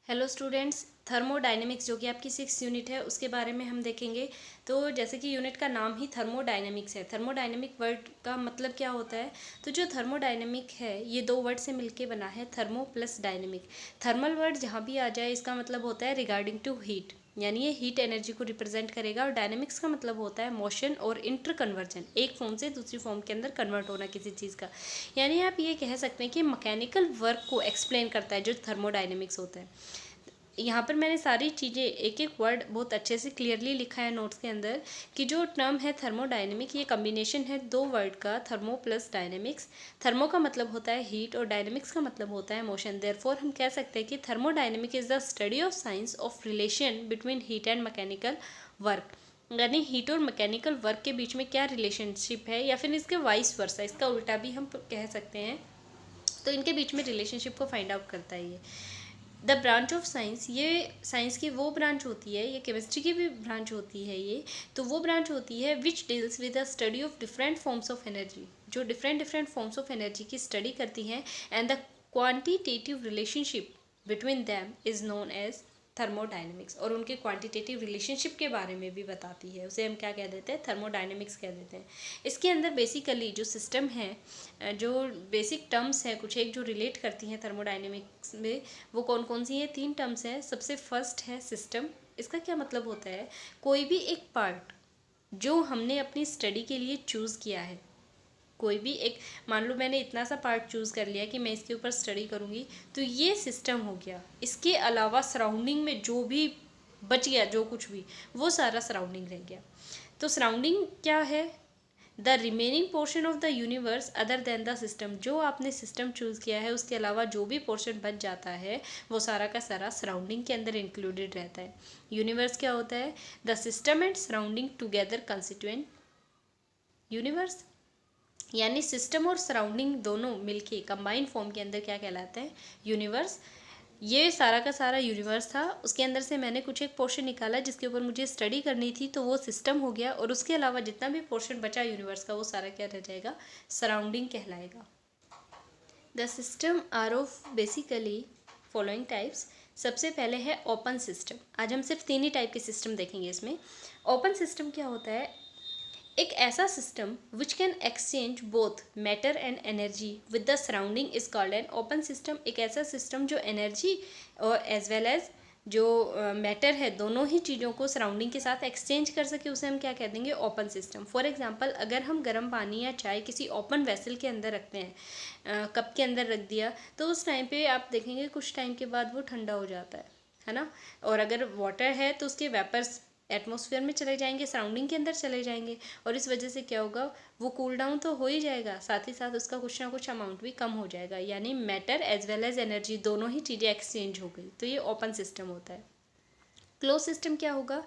Hello students, thermodynamics जो कि आपकी 6 यूनिट है उसके बारे में हम देखेंगे। तो जैसे कि यूनिट का नाम ही थर्मोडायनेमिक्स है। थर्मोडायनेमिक वर्ड का मतलब क्या होता है? तो जो थर्मोडायनेमिक है ये दो वर्ड से मिलके बना है, thermo plus dynamic. Thermal word जहाँ भी आ जाए इसका मतलब होता है रिगार्डिंग टू हीट, यानी ये हीट एनर्जी को रिप्रेजेंट करेगा। और डायनेमिक्स का मतलब होता है मोशन और इंटर कन्वर्जन, एक फॉर्म से दूसरी फॉर्म के अंदर कन्वर्ट होना किसी चीज़ का। यानी आप ये कह सकते हैं कि मैकेनिकल वर्क को एक्सप्लेन करता है जो थर्मोडायनेमिक्स होता है। यहाँ पर मैंने सारी चीज़ें एक एक वर्ड बहुत अच्छे से क्लियरली लिखा है नोट्स के अंदर कि जो टर्म है थर्मोडायनेमिक ये कॉम्बिनेशन है दो वर्ड का, थर्मो प्लस डायनेमिक्स। थर्मो का मतलब होता है हीट और डायनेमिक्स का मतलब होता है मोशन। देयरफॉर हम कह सकते हैं कि thermodynamic is the study of science of relation between heat and mechanical work, यानी हीट और मैकेनिकल वर्क के बीच में क्या रिलेशनशिप है, या फिर इसके वाइस वर्सा, इसका उल्टा भी हम कह सकते हैं। तो इनके बीच में रिलेशनशिप को फाइंड आउट करता है ये द ब्रांच ऑफ साइंस। ये साइंस की वो ब्रांच होती है, ये केमिस्ट्री की भी ब्रांच होती है। ये तो वो ब्रांच होती है which deals with the study of different forms of energy, जो different different forms of energy की स्टडी करती हैं। And the quantitative relationship between them is known as thermodynamics. और उनके क्वांटिटेटिव रिलेशनशिप के बारे में भी बताती है, उसे हम क्या कह देते हैं, थर्मोडायनेमिक्स कह देते हैं। इसके अंदर बेसिकली जो सिस्टम है, जो बेसिक टर्म्स है कुछ एक जो रिलेट करती हैं थर्मोडायनेमिक्स में, वो कौन कौन सी हैं? 3 टर्म्स हैं। सबसे फर्स्ट है सिस्टम। इसका क्या मतलब होता है? कोई भी एक पार्ट जो हमने अपनी स्टडी के लिए चूज़ किया है, कोई भी एक, मान लो मैंने इतना सा पार्ट चूज़ कर लिया कि मैं इसके ऊपर स्टडी करूँगी, तो ये सिस्टम हो गया। इसके अलावा सराउंडिंग में जो भी बच गया, जो कुछ भी, वो सारा सराउंडिंग रह गया। तो सराउंडिंग क्या है? The remaining portion of the universe other than the system. जो आपने सिस्टम चूज़ किया है उसके अलावा जो भी पोर्शन बच जाता है वो सारा का सारा सराउंडिंग के अंदर इंक्लूडेड रहता है। यूनिवर्स क्या होता है? The system and surrounding together constituent universe. यानी सिस्टम और सराउंडिंग दोनों मिलके कंबाइंड फॉर्म के अंदर क्या कहलाता है? यूनिवर्स। ये सारा का सारा यूनिवर्स था, उसके अंदर से मैंने कुछ एक पोर्शन निकाला जिसके ऊपर मुझे स्टडी करनी थी, तो वो सिस्टम हो गया। और उसके अलावा जितना भी पोर्शन बचा यूनिवर्स का वो सारा क्या रह जाएगा? सराउंडिंग कहलाएगा। The system are of basically following types. सबसे पहले है ओपन सिस्टम। आज हम सिर्फ 3 ही टाइप के सिस्टम देखेंगे इसमें। ओपन सिस्टम क्या होता है? एक ऐसा system which can exchange both matter and energy with the surrounding is called an open system. एक ऐसा सिस्टम जो एनर्जी और एज वेल एज जो मैटर है, दोनों ही चीज़ों को सराउंडिंग के साथ एक्सचेंज कर सके, उसे हम क्या कह देंगे? Open system. फॉर एग्जांपल, अगर हम गर्म पानी या चाय किसी ओपन वेसल के अंदर रखते हैं, कप के अंदर रख दिया, तो उस टाइम पे आप देखेंगे कुछ टाइम के बाद वो ठंडा हो जाता है ना। और अगर वाटर है तो उसके वेपर्स एटमॉस्फेयर में चले जाएंगे, सराउंडिंग के अंदर चले जाएंगे, और इस वजह से क्या होगा? वो कूल डाउन तो हो ही जाएगा, साथ ही साथ उसका कुछ ना कुछ अमाउंट भी कम हो जाएगा। यानी matter as well as energy दोनों ही चीज़ें एक्सचेंज हो गई, तो ये ओपन सिस्टम होता है। क्लोज सिस्टम क्या होगा?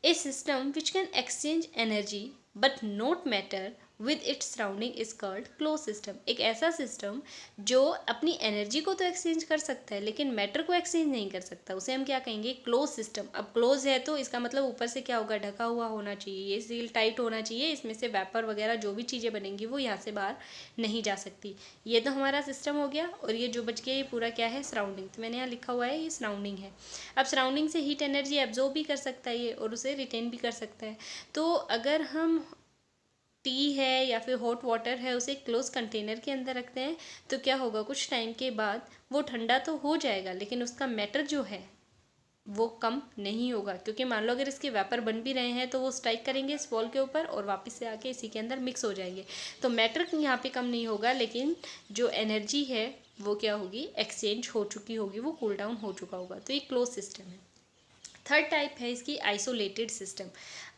A system which can exchange energy but not matter with its surrounding is called close system. एक ऐसा सिस्टम जो अपनी एनर्जी को तो एक्सचेंज कर सकता है लेकिन मैटर को एक्सचेंज नहीं कर सकता, उसे हम क्या कहेंगे? Close system. अब क्लोज है तो इसका मतलब ऊपर से क्या होगा? ढका हुआ होना चाहिए, ये सील टाइट होना चाहिए, इसमें से वेपर वगैरह जो भी चीज़ें बनेंगी वो यहाँ से बाहर नहीं जा सकती। ये तो हमारा सिस्टम हो गया। और ये जो बच गया ये पूरा क्या है? सराउंडिंग। तो मैंने यहाँ लिखा हुआ है ये सराउंडिंग है। अब सराउंडिंग से हीट एनर्जी एब्जॉर्ब भी कर सकता है ये, और उसे रिटेन भी कर सकता है। तो अगर हम टी है या फिर हॉट वाटर है उसे क्लोज कंटेनर के अंदर रखते हैं, तो क्या होगा? कुछ टाइम के बाद वो ठंडा तो हो जाएगा लेकिन उसका मैटर जो है वो कम नहीं होगा, क्योंकि मान लो अगर इसके वेपर बन भी रहे हैं तो वो स्ट्राइक करेंगे इस बॉल के ऊपर और वापस से आके इसी के अंदर मिक्स हो जाएंगे। तो मैटर यहाँ पे कम नहीं होगा, लेकिन जो एनर्जी है वो क्या होगी? एक्सचेंज हो चुकी होगी, वो कूल डाउन हो चुका होगा। तो ये क्लोज सिस्टम है। थर्ड टाइप है इसकी आइसोलेटेड सिस्टम।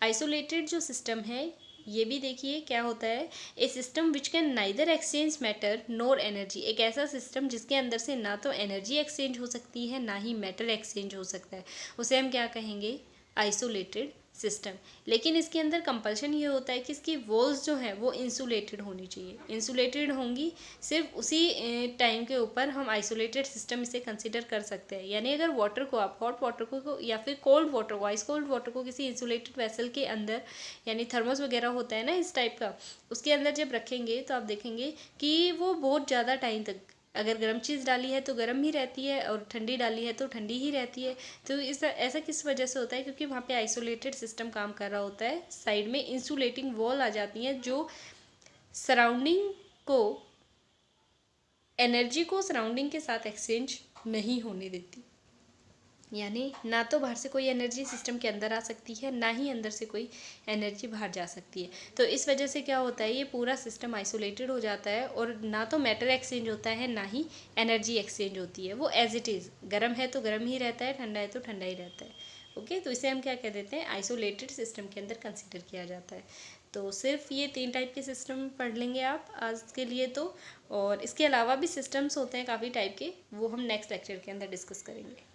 आइसोलेटेड जो सिस्टम है ये भी देखिए क्या होता है? A system which can neither exchange matter nor energy. एक ऐसा सिस्टम जिसके अंदर से ना तो एनर्जी एक्सचेंज हो सकती है ना ही मैटर एक्सचेंज हो सकता है, उसे हम क्या कहेंगे? Isolated system. लेकिन इसके अंदर कंपल्शन ये होता है कि इसकी वॉल्स जो हैं वो इंसुलेटेड होनी चाहिए। इंसुलेटेड होंगी, सिर्फ उसी टाइम के ऊपर हम आइसोलेटेड सिस्टम इसे कंसिडर कर सकते हैं। यानी अगर वाटर को आप हॉट वाटर को या फिर कोल्ड वाटर को, आइस कोल्ड वाटर को किसी इंसुलेटेड वेसल के अंदर, यानी थर्मोस वगैरह होता है ना इस टाइप का, उसके अंदर जब रखेंगे तो आप देखेंगे कि वो बहुत ज़्यादा टाइम तक अगर गर्म चीज़ डाली है तो गर्म ही रहती है और ठंडी डाली है तो ठंडी ही रहती है। तो इस ऐसा किस वजह से होता है? क्योंकि वहाँ पे आइसोलेटेड सिस्टम काम कर रहा होता है, साइड में इंसुलेटिंग वॉल आ जाती हैं जो सराउंडिंग को, एनर्जी को सराउंडिंग के साथ एक्सचेंज नहीं होने देती। यानी ना तो बाहर से कोई एनर्जी सिस्टम के अंदर आ सकती है, ना ही अंदर से कोई एनर्जी बाहर जा सकती है। तो इस वजह से क्या होता है, ये पूरा सिस्टम आइसोलेटेड हो जाता है और ना तो मैटर एक्सचेंज होता है, ना ही एनर्जी एक्सचेंज होती है। वो एज इट इज़, गर्म है तो गर्म ही रहता है, ठंडा है तो ठंडा ही रहता है। ओके, तो इसे हम क्या कह देते हैं, आइसोलेटेड सिस्टम के अंदर कंसिडर किया जाता है। तो सिर्फ ये 3 टाइप के सिस्टम पढ़ लेंगे आप आज के लिए तो, और इसके अलावा भी सिस्टम्स होते हैं काफ़ी टाइप के, वो हम नेक्स्ट लेक्चर के अंदर डिस्कस करेंगे।